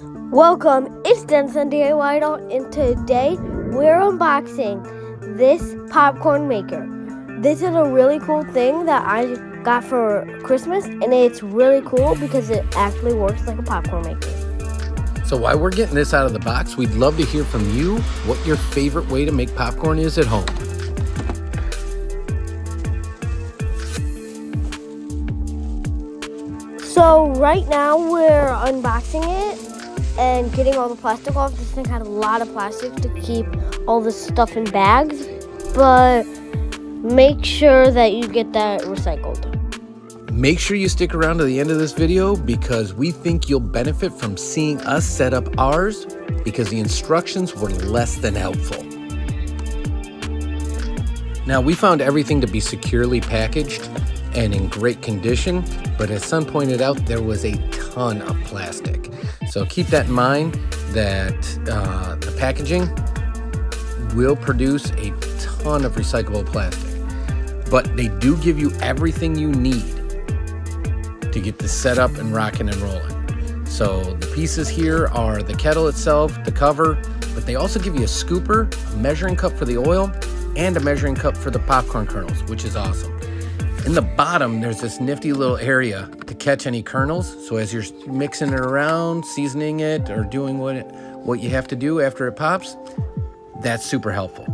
Welcome, it's Denson DIY Doll, and today we're unboxing this popcorn maker. This is a really cool thing that I got for Christmas, and it's really cool because it actually works like a popcorn maker. So while we're getting this out of the box, we'd love to hear from you what your favorite way to make popcorn is at home. So right now we're unboxing it and getting all the plastic off. This thing had a lot of plastic to keep all the stuff in bags, but make sure that you get that recycled. Make sure you stick around to the end of this video because we think you'll benefit from seeing us set up ours because the instructions were less than helpful. Now, we found everything to be securely packaged and in great condition, but as Son pointed out, there was a ton of plastic. So keep that in mind that the packaging will produce a ton of recyclable plastic, but they do give you everything you need to get this set up and rocking and rolling. So the pieces here are the kettle itself, the cover, but they also give you a scooper, a measuring cup for the oil, and a measuring cup for the popcorn kernels, which is awesome. In the bottom, there's this nifty little area to catch any kernels. So as you're mixing it around, seasoning it, or doing what you have to do after it pops, that's super helpful.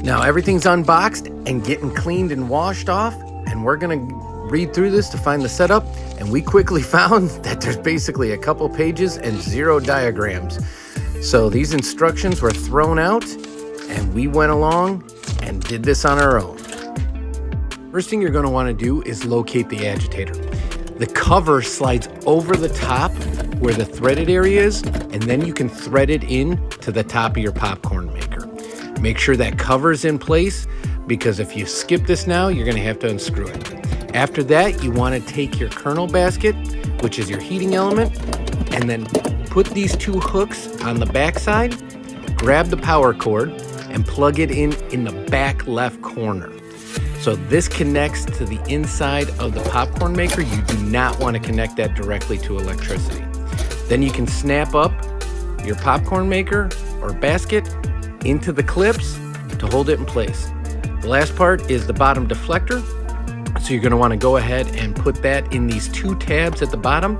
Now everything's unboxed and getting cleaned and washed off, and we're gonna read through this to find the setup, and we quickly found that there's basically a couple pages and 0 diagrams. So these instructions were thrown out, and we went along and did this on our own. First thing you're going to want to do is locate the agitator. The cover slides over the top where the threaded area is, and then you can thread it in to the top of your popcorn maker. Make sure that cover's in place, because if you skip this now, you're going to have to unscrew it. After that, you want to take your kernel basket, which is your heating element, and then put these 2 hooks on the back side, grab the power cord, and plug it in the back left corner. So this connects to the inside of the popcorn maker. You do not want to connect that directly to electricity. Then you can snap up your popcorn maker or basket into the clips to hold it in place. The last part is the bottom deflector. So you're going to want to go ahead and put that in these 2 tabs at the bottom.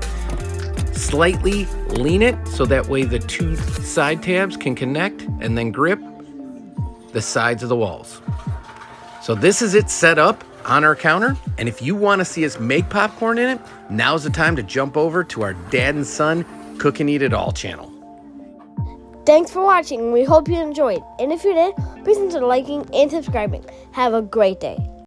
Slightly lean it so that way the 2 side tabs can connect and then grip the sides of the walls. So this is it set up on our counter, and if you want to see us make popcorn in it, now's the time to jump over to our Dad and Son Cook and Eat It All channel. Thanks for watching. We hope you enjoyed, and if you did, please consider liking and subscribing. Have a great day.